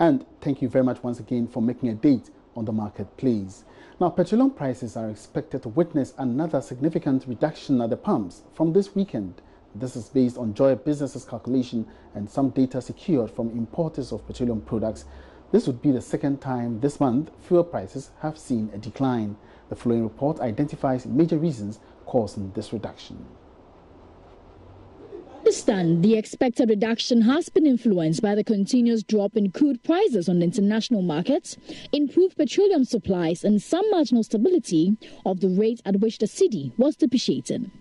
And thank you very much once again for making a date on the marketplace. Now, petroleum prices are expected to witness another significant reduction at the pumps from this weekend. This is based on Joy Business's calculation and some data secured from importers of petroleum products. This would be the second time this month fuel prices have seen a decline. The following report identifies major reasons causing this reduction. The expected reduction has been influenced by the continuous drop in crude prices on the international markets, improved petroleum supplies, and some marginal stability of the rate at which the cedi was depreciating.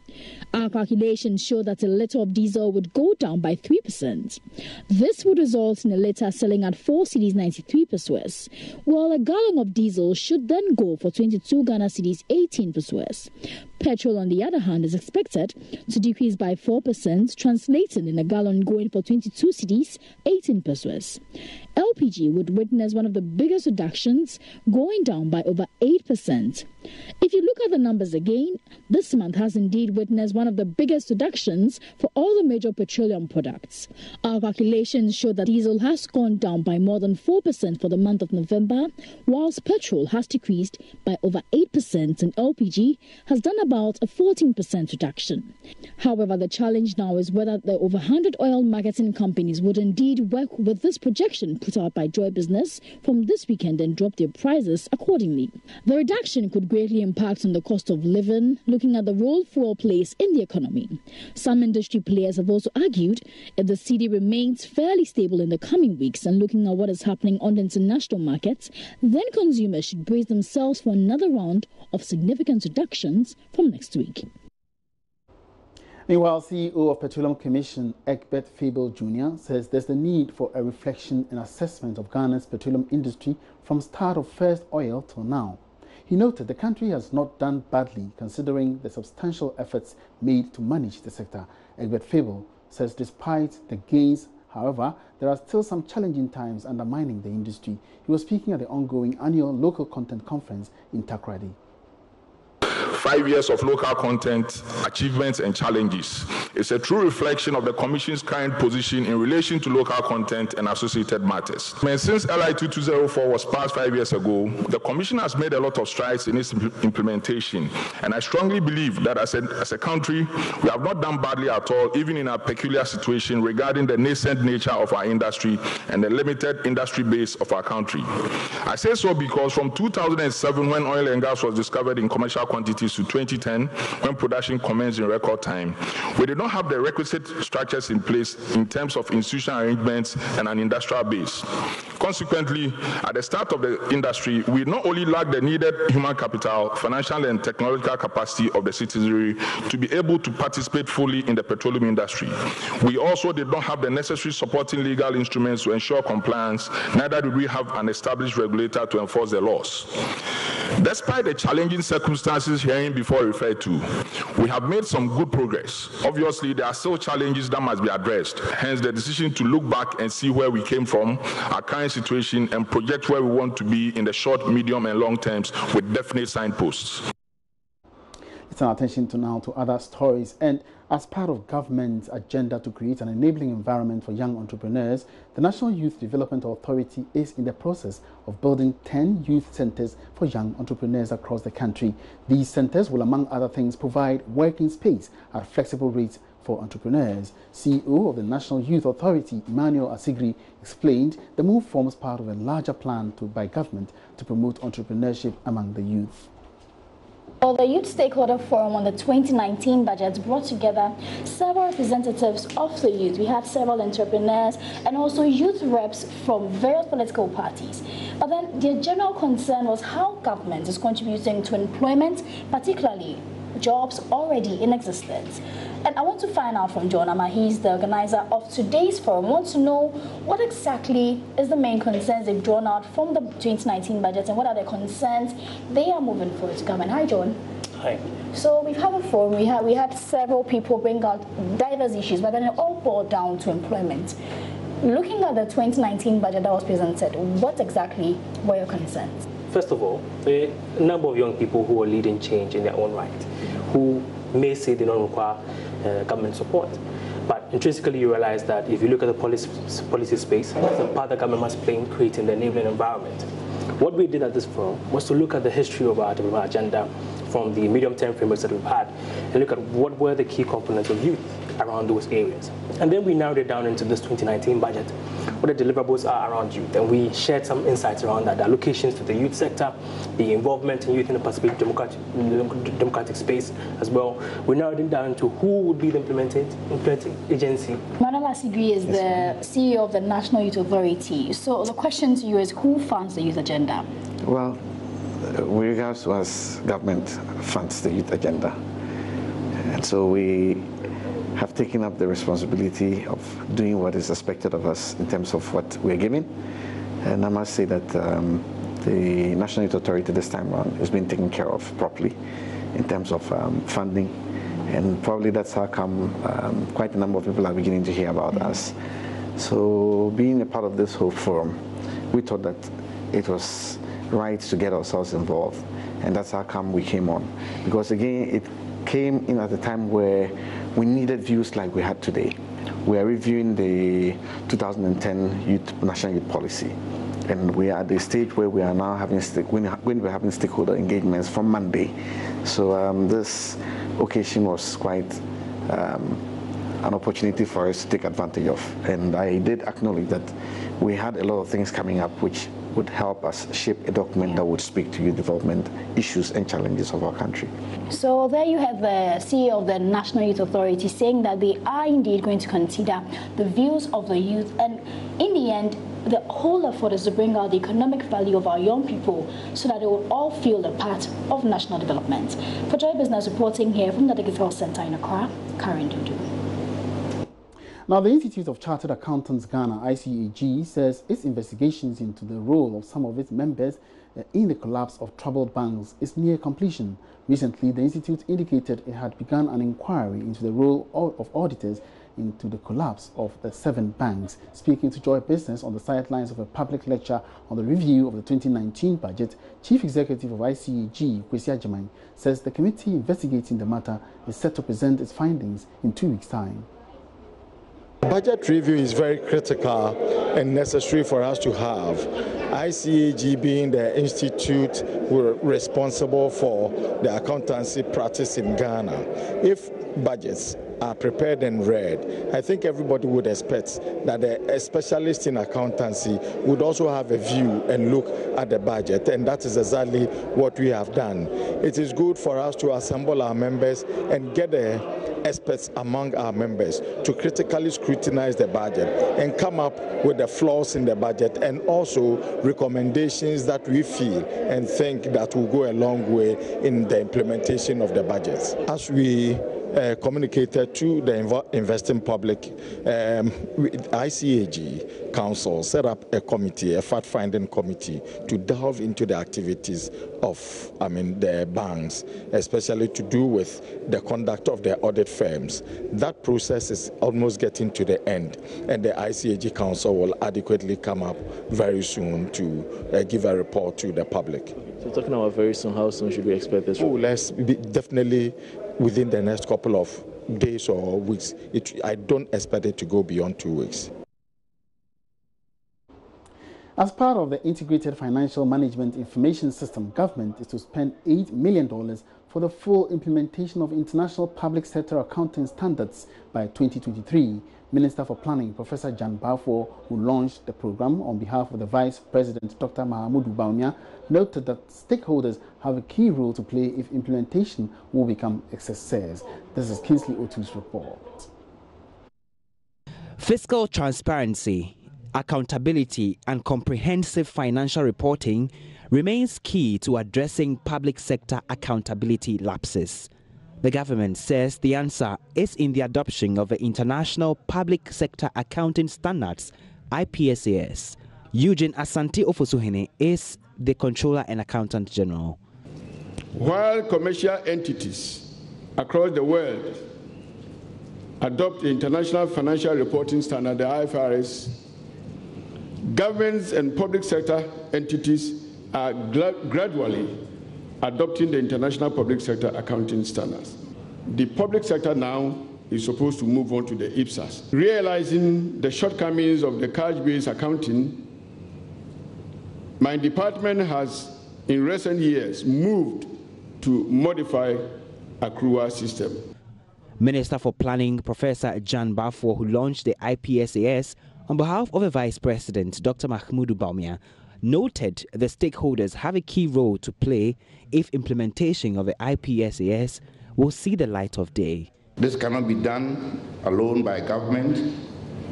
Our calculations show that a litre of diesel would go down by 3%. This would result in a litre selling at 4 cedis 93 per Swiss, while a gallon of diesel should then go for 22 Ghana cedis 18 per Swiss. Petrol, on the other hand, is expected to decrease by 4%, translating in a gallon going for 22 cedis 18 per Swiss. LPG would witness one of the biggest reductions, going down by over 8%. If you look at the numbers again, this month has indeed witnessed one of the biggest reductions for all the major petroleum products. Our calculations show that diesel has gone down by more than 4% for the month of November, whilst petrol has decreased by over 8% and LPG has done about a 14% reduction. However, the challenge now is whether the over 100 oil marketing companies would indeed work with this projection put out by Joy Business from this weekend and drop their prices accordingly. The reduction could greatly impact on the cost of living, looking at the role fuel plays in the economy. Some industry players have also argued if the cedi remains fairly stable in the coming weeks and looking at what is happening on the international markets, then consumers should brace themselves for another round of significant reductions from next week. Meanwhile, CEO of Petroleum Commission, Egbert Fable Jr., says there's the need for a reflection and assessment of Ghana's petroleum industry from start of first oil till now. He noted the country has not done badly considering the substantial efforts made to manage the sector. Egbert Fable says despite the gains, however, there are still some challenging times undermining the industry. He was speaking at the ongoing annual local content conference in Takoradi. 5 years of local content, achievements and challenges. It's a true reflection of the Commission's current position in relation to local content and associated matters. Since LI 2204 was passed 5 years ago, the Commission has made a lot of strides in its implementation, and I strongly believe that as a country, we have not done badly at all, even in our peculiar situation regarding the nascent nature of our industry and the limited industry base of our country. I say so because from 2007, when oil and gas was discovered in commercial quantities, to 2010, when production commenced in record time, we did not have the requisite structures in place in terms of institutional arrangements and an industrial base. Consequently, at the start of the industry, we not only lacked the needed human capital, financial and technological capacity of the citizenry to be able to participate fully in the petroleum industry. We also did not have the necessary supporting legal instruments to ensure compliance, neither did we have an established regulator to enforce the laws. Despite the challenging circumstances herein before referred to, we have made some good progress. Obviously, there are still challenges that must be addressed, hence the decision to look back and see where we came from, our current situation, and project where we want to be in the short, medium, and long terms with definite signposts. Let's turn our attention to other stories. And as part of government's agenda to create an enabling environment for young entrepreneurs, the National Youth Development Authority is in the process of building 10 youth centers for young entrepreneurs across the country. These centers will, among other things, provide working space at flexible rates for entrepreneurs. CEO of the National Youth Authority, Emmanuel Asigri, explained the move forms part of a larger plan by government to promote entrepreneurship among the youth. Well, the Youth Stakeholder Forum on the 2019 budget brought together several representatives of the youth. We had several entrepreneurs and also youth reps from various political parties. But then their general concern was how government is contributing to employment, particularly jobs already in existence. And I want to find out from John Ama, he's the organizer of today's forum. I want to know what exactly is the main concerns they've drawn out from the 2019 budget and what are the concerns they are moving forward to government. Hi, John. Hi. So we've had a forum, we had several people bring out diverse issues, but then it all boiled down to employment. Looking at the 2019 budget that was presented, what exactly were your concerns? First of all, a number of young people who are leading change in their own right, who may say they don't require government support. But intrinsically, you realize that if you look at the policy space, the part the government must play in creating the enabling environment. What we did at this forum was to look at the history of our development agenda from the medium-term frameworks that we've had and look at what were the key components of youth around those areas. And then we narrowed it down into this 2019 budget, what the deliverables are around youth. And we shared some insights around that, the allocations to the youth sector, the involvement in youth in the participatory democratic space as well. We narrowed it down to who would be the implementing agency. Manuel Asigui is the CEO of the National Youth Authority. So the question to you is, who funds the youth agenda? Well, with regards to us, government funds the youth agenda. And so we have taken up the responsibility of doing what is expected of us in terms of what we're given. And I must say that the National Youth Authority this time around has been taken care of properly in terms of funding. And probably that's how come quite a number of people are beginning to hear about us. So being a part of this whole forum, we thought that it was right to get ourselves involved. And that's how come we came on. Because again, it came in at a time where we needed views like we had today. We are reviewing the 2010 National Youth Policy. And we are at the stage where we are now having stakeholder engagements from Monday. So this occasion was quite an opportunity for us to take advantage of. And I did acknowledge that we had a lot of things coming up which would help us shape a document that would speak to youth development issues and challenges of our country. So there you have the CEO of the National Youth Authority saying that they are indeed going to consider the views of the youth, and in the end, the whole effort is to bring out the economic value of our young people so that they will all feel a part of national development. For Joy Business, reporting here from the Digital Center in Accra, Karen Dudu. Now, the Institute of Chartered Accountants Ghana, ICAG, says its investigations into the role of some of its members in the collapse of troubled banks is near completion. Recently, the Institute indicated it had begun an inquiry into the role of auditors into the collapse of the 7 banks. Speaking to Joy Business on the sidelines of a public lecture on the review of the 2019 budget, Chief Executive of ICAG, Kwesi Agyemang, says the committee investigating the matter is set to present its findings in 2 weeks' time. Budget review is very critical and necessary for us to have. ICAG being the institute responsible for the accountancy practice in Ghana. If budgets are prepared and read, I think everybody would expect that a specialist in accountancy would also have a view and look at the budget, and that is exactly what we have done. It is good for us to assemble our members and get the experts among our members to critically scrutinize the budget and come up with the flaws in the budget and also recommendations that we feel and think that will go a long way in the implementation of the budgets. As we communicated to the investing public, ICAG Council set up a committee, a fact-finding committee, to delve into the activities of, the banks, especially to do with the conduct of their audit firms. That process is almost getting to the end, and the ICAG Council will adequately come up very soon to give a report to the public. So talking about very soon, how soon should we expect this? Let's be definitely within the next couple of days or weeks. I don't expect it to go beyond 2 weeks. As part of the Integrated Financial Management Information System, government is to spend $8 million for the full implementation of international public sector accounting standards by 2023. Minister for Planning, Professor Jan Balfour, who launched the program on behalf of the Vice President, Dr. Mahamudu Bawumia, noted that stakeholders have a key role to play if implementation will become a success. This is Kingsley Otu's report. Fiscal transparency, accountability, and comprehensive financial reporting remains key to addressing public sector accountability lapses. The government says the answer is in the adoption of the International Public Sector Accounting Standards, IPSAS. Eugene Asante Ofosuhene is the Controller and Accountant General. While commercial entities across the world adopt the International Financial Reporting Standard, the IFRS, governments and public sector entities are gradually adopting the International Public Sector Accounting Standards. The public sector now is supposed to move on to the IPSAS. Realizing the shortcomings of the cash-based accounting, my department has, in recent years, moved to modify accrual system. Minister for Planning, Professor Jan Bafo, who launched the IPSAS on behalf of the Vice President, Dr. Mahmoud Bawumia, noted the stakeholders have a key role to play if implementation of the IPSAS will see the light of day. This cannot be done alone by government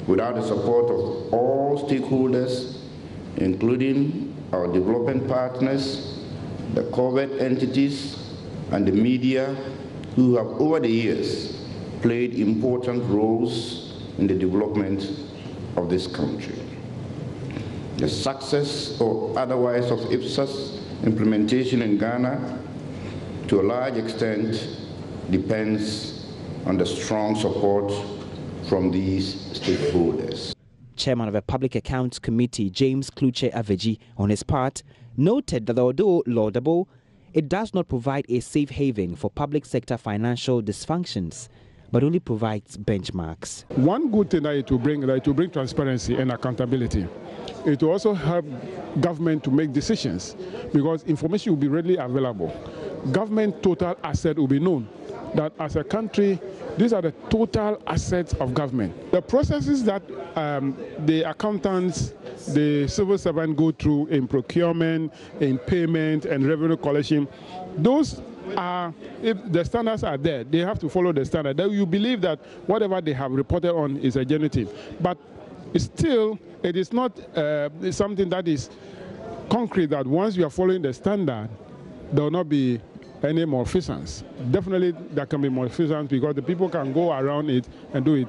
without the support of all stakeholders, including our development partners, the covert entities, and the media, who have over the years played important roles in the development of this country. The success or otherwise of IPSAS implementation in Ghana, to a large extent, depends on the strong support from these stakeholders. Chairman of the Public Accounts Committee, James Kluche Aveji, on his part, noted that although laudable, it does not provide a safe haven for public sector financial dysfunctions, but only provides benchmarks. One good thing that it will bring transparency and accountability. It will also help government to make decisions because information will be readily available. Government total asset will be known. That as a country, these are the total assets of government. The processes that the accountants, the civil servant go through in procurement, in payment, and revenue collection, those are, if the standards are there, they have to follow the standard. Then you believe that whatever they have reported on is a genuine. But still, it is not something that is concrete that once you are following the standard, there will not be any malfeasance. Definitely there can be malfeasance because the people can go around it and do it.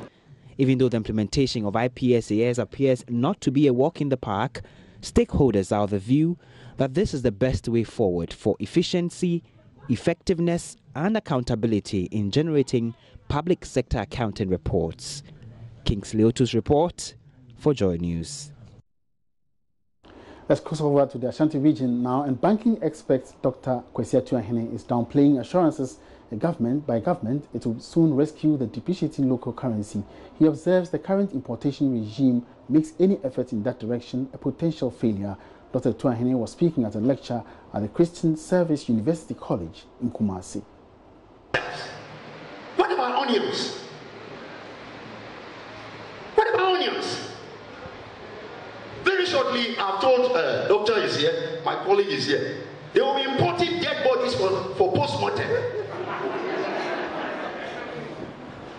Even though the implementation of IPSAS appears not to be a walk in the park, stakeholders are of the view that this is the best way forward for efficiency, effectiveness and accountability in generating public sector accounting reports. Kingsley Otu's report for Joy News. Let's cross over to the Ashanti region now, and banking expert Dr. Kwesi Atuahene is downplaying assurances by government it will soon rescue the depreciating local currency. He observes the current importation regime makes any effort in that direction a potential failure. Dr. Atuahene was speaking at a lecture at the Christian Service University College in Kumasi. What about onions? What about onions? Very shortly, I've told doctor is here, my colleague is here. They will be importing dead bodies for post-mortem.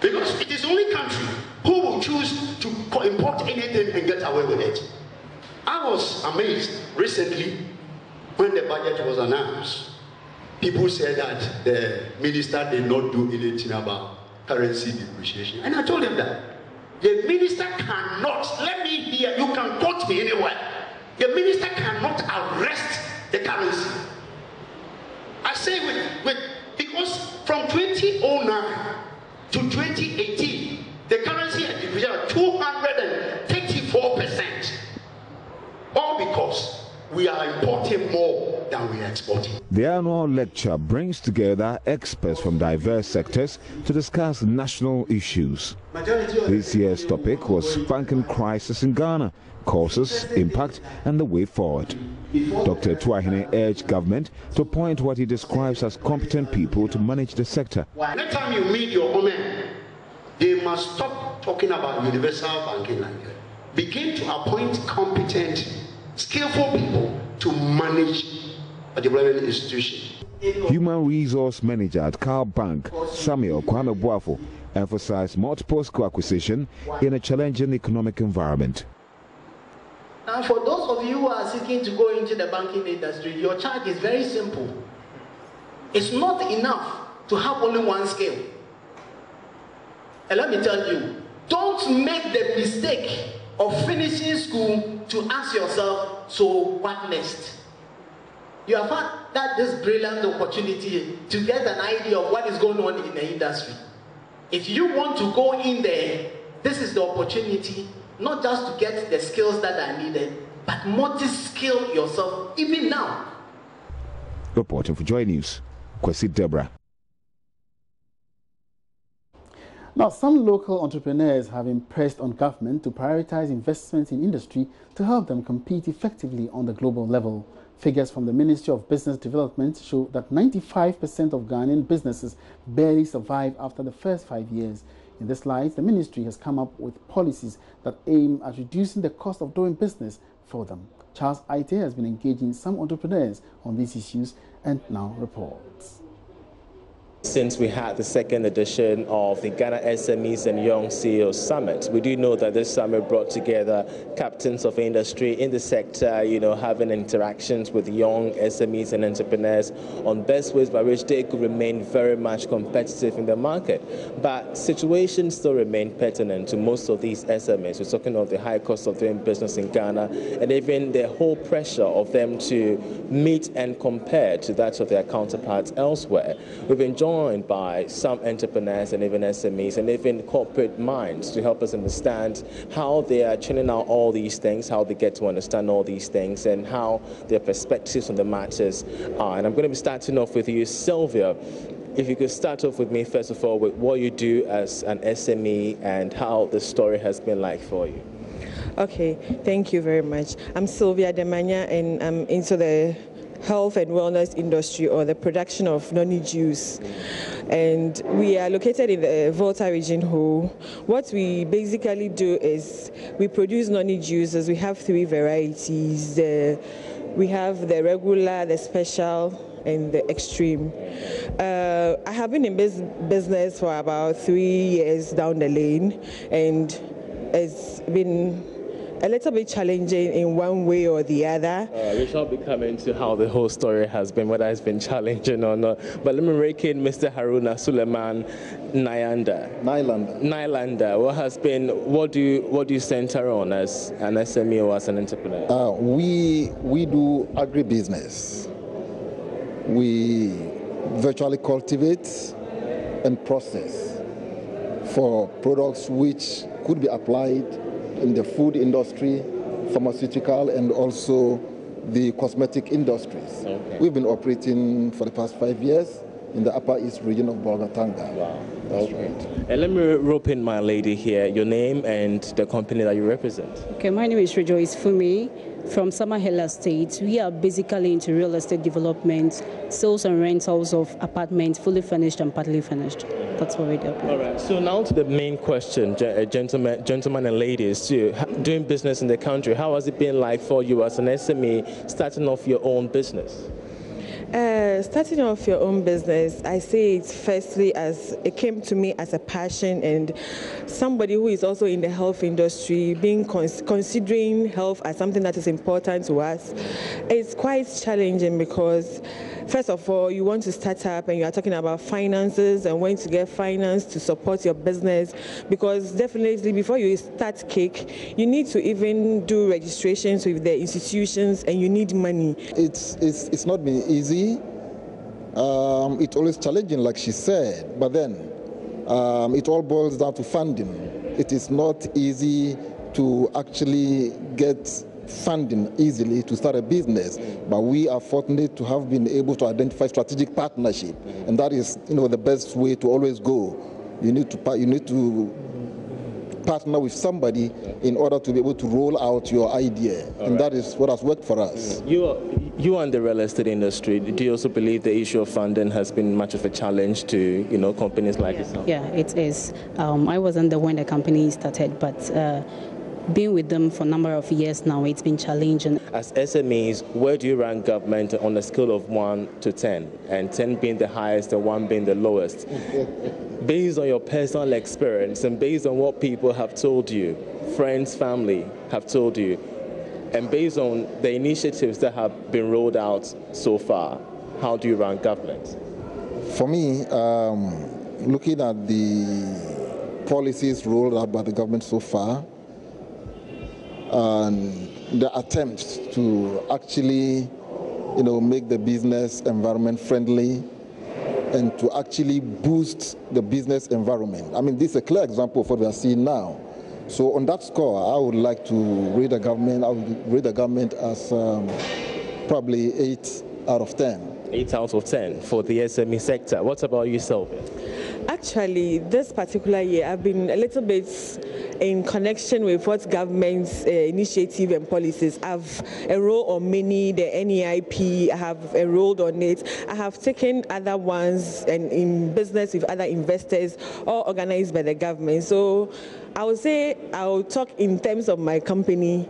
Because it is the only country who will choose to import anything and get away with it. I was amazed recently when the budget was announced. People said that the minister did not do anything about currency depreciation. And I told them that the minister cannot, let me hear, you can quote me anywhere. The minister cannot arrest the currency. I say because from 2009 to 2018, the currency had depreciated 234%. All because we are importing more than we are exporting. The annual lecture brings together experts from diverse sectors to discuss national issues. This year's topic was banking crisis in Ghana, causes, impact and the way forward. Dr. Atuahene urged government to appoint what he describes as competent people to manage the sector. Next time you meet your women, they must stop talking about universal banking like that. Begin to appoint competent, skillful people to manage a development institution. Human Resource Manager at Cal Bank, Samuel Kwame Boafo, emphasized multiple acquisition in a challenging economic environment. And for those of you who are seeking to go into the banking industry, your charge is very simple. It's not enough to have only one skill. And let me tell you, don't make the mistake of finishing school to ask yourself, so what next? You have had this brilliant opportunity to get an idea of what is going on in the industry. If you want to go in there, this is the opportunity, not just to get the skills that are needed, but multi-skill yourself even now. Reporting for Joy News, Kwesi Debra. Now, some local entrepreneurs have impressed on government to prioritize investments in industry to help them compete effectively on the global level. Figures from the Ministry of Business Development show that 95% of Ghanaian businesses barely survive after the first 5 years. In this light, the ministry has come up with policies that aim at reducing the cost of doing business for them. Charles Aite has been engaging some entrepreneurs on these issues and now reports. Since we had the second edition of the Ghana SMEs and Young CEOs Summit, we do know that this summit brought together captains of industry in the sector, having interactions with young SMEs and entrepreneurs on best ways by which they could remain very much competitive in the market. But situations still remain pertinent to most of these SMEs. We're talking of the high cost of doing business in Ghana and even the whole pressure of them to meet and compare to that of their counterparts elsewhere. We've been joined by some entrepreneurs and even SMEs and even corporate minds to help us understand how they are churning out all these things, how they get to understand all these things, and how their perspectives on the matters are. And I'm going to be starting off with you, Sylvia. If you could start off with me, first of all, with what you do as an SME and how the story has been like for you. Okay, thank you very much. I'm Sylvia Demanya, and I'm into the health and wellness industry, or the production of noni juice, and we are located in the Volta region. What we basically do is we produce noni juices. We have 3 varieties. We have the regular, the special, and the extreme. I have been in business for about 3 years down the lane, and it's been a little bit challenging in one way or the other. We shall be coming to how the whole story has been, whether it's been challenging or not. But let me rake in Mr. Haruna Suleiman Nylander. What do you center on as an SME or as an entrepreneur? We do agribusiness. We virtually cultivate and process for products which could be applied in the food industry, pharmaceutical, and also the cosmetic industries. Okay. We've been operating for the past 5 years in the Upper East region of Bolgatanga. Wow. That's right. And let me rope in my lady here, your name and the company that you represent. Okay, my name is Rejoice Fumi from Summerhill Estate. We are basically into real estate development, sales and rentals of apartments, fully furnished and partly furnished. That's what we do. All right, so now to the main question, gentlemen and ladies, too. Doing business in the country, how has it been like for you as an SME starting off your own business? Starting off your own business, I say it firstly as it came to me as a passion, and somebody who is also in the health industry, considering health as something that is important to us. It's quite challenging because first of all, you want to start up and you are talking about finances and when to get finance to support your business, because definitely before you start cake, you need to even do registrations with the institutions and you need money. It's not been easy. It's always challenging, like she said, but then it all boils down to funding. It is not easy to actually get funding easily to start a business, but we are fortunate to have been able to identify strategic partnership, and that is, the best way to always go. You need to partner with somebody in order to be able to roll out your idea, and that is what has worked for us. You are in the real estate industry. Do you also believe the issue of funding has been much of a challenge to companies like yourself? Yeah, it is. I wasn't there when the company started, but being with them for a number of years now, it's been challenging. As SMEs, where do you rank government on a scale of 1 to 10, and 10 being the highest and 1 being the lowest? Based on your personal experience and based on what people have told you, friends, family have told you, and based on the initiatives that have been rolled out so far, how do you rank government? For me, looking at the policies rolled out by the government so far, and the attempts to actually, make the business environment friendly and to actually boost the business environment. I mean, this is a clear example of what we are seeing now. So on that score, I would like to rate the government. I would rate the government as probably 8 out of 10. 8 out of 10 for the SME sector. What about yourself? Actually, this particular year, I've been a little bit in connection with what government's initiative and policies. I have a role on many, the NEIP, I have a role on it. I have taken other ones and in business with other investors, all organized by the government. So I would say I'll talk in terms of my company.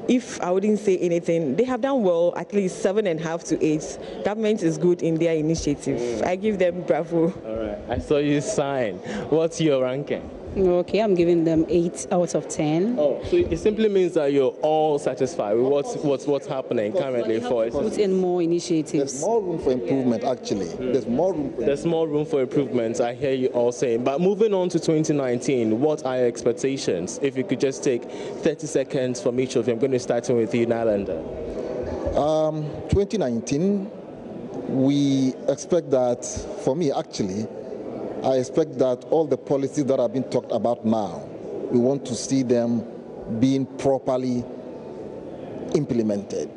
If I wouldn't say anything, they have done well, at least 7.5 to 8. Government is good in their initiative. I give them bravo. All right. I saw you sign. What's your ranking? Okay, I'm giving them 8 out of 10. Oh, so it simply means that you're all satisfied with what's happening currently for us. Put in more initiatives. There's more room for improvement, actually. There's more room. There's more room for improvement. I hear you all saying. But moving on to 2019, what are your expectations? If you could just take 30 seconds from each of you. I'm going to start with you, Nylanda. 2019, we expect that, for me, actually, I expect that all the policies that have been talked about now, we want to see them being properly implemented.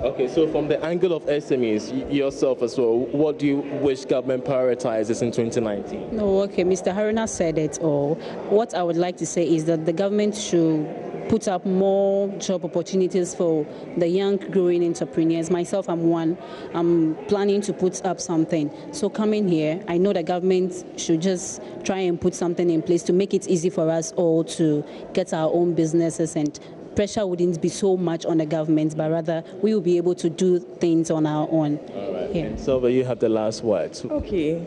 Okay, so from the angle of SMEs, yourself as well, what do you wish government prioritizes in 2019? No, okay, Mr. Haruna said it all. What I would like to say is that the government should put up more job opportunities for the young growing entrepreneurs. Myself, I'm one. I'm planning to put up something. So coming here, I know the government should just try and put something in place to make it easy for us all to get our own businesses, and pressure wouldn't be so much on the government, but rather we will be able to do things on our own. All right. Yeah. And Silva, you have the last words. Okay.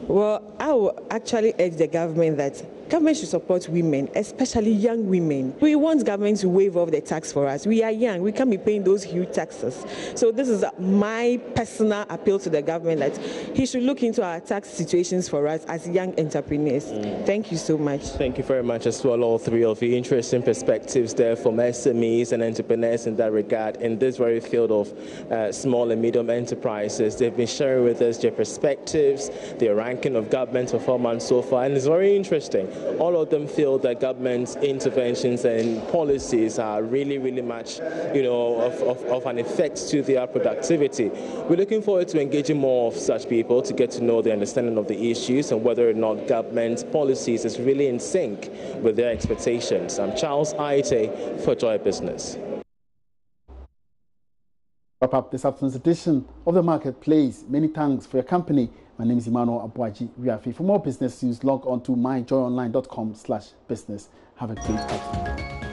Well, I will actually urge the government that government should support women, especially young women. We want government to waive off the tax for us. We are young. We can't be paying those huge taxes. So this is my personal appeal to the government that he should look into our tax situations for us as young entrepreneurs. Thank you so much. Thank you very much as well, all three of you. Interesting perspectives there from SMEs and entrepreneurs in that regard in this very field of small and medium enterprises. They've been sharing with us their perspectives, their ranking of government performance so far, and it's very interesting. All of them feel that government's interventions and policies are really, really much, of an effect to their productivity. We're looking forward to engaging more of such people to get to know the understanding of the issues and whether or not government's policies is really in sync with their expectations. I'm Charles Aite for Joy Business. Wrap up this afternoon's edition of The Marketplace. Many thanks for your company. My name is Emmanuel Abuaji. For more business news, log on to myjoyonline.com/business. Have a great afternoon.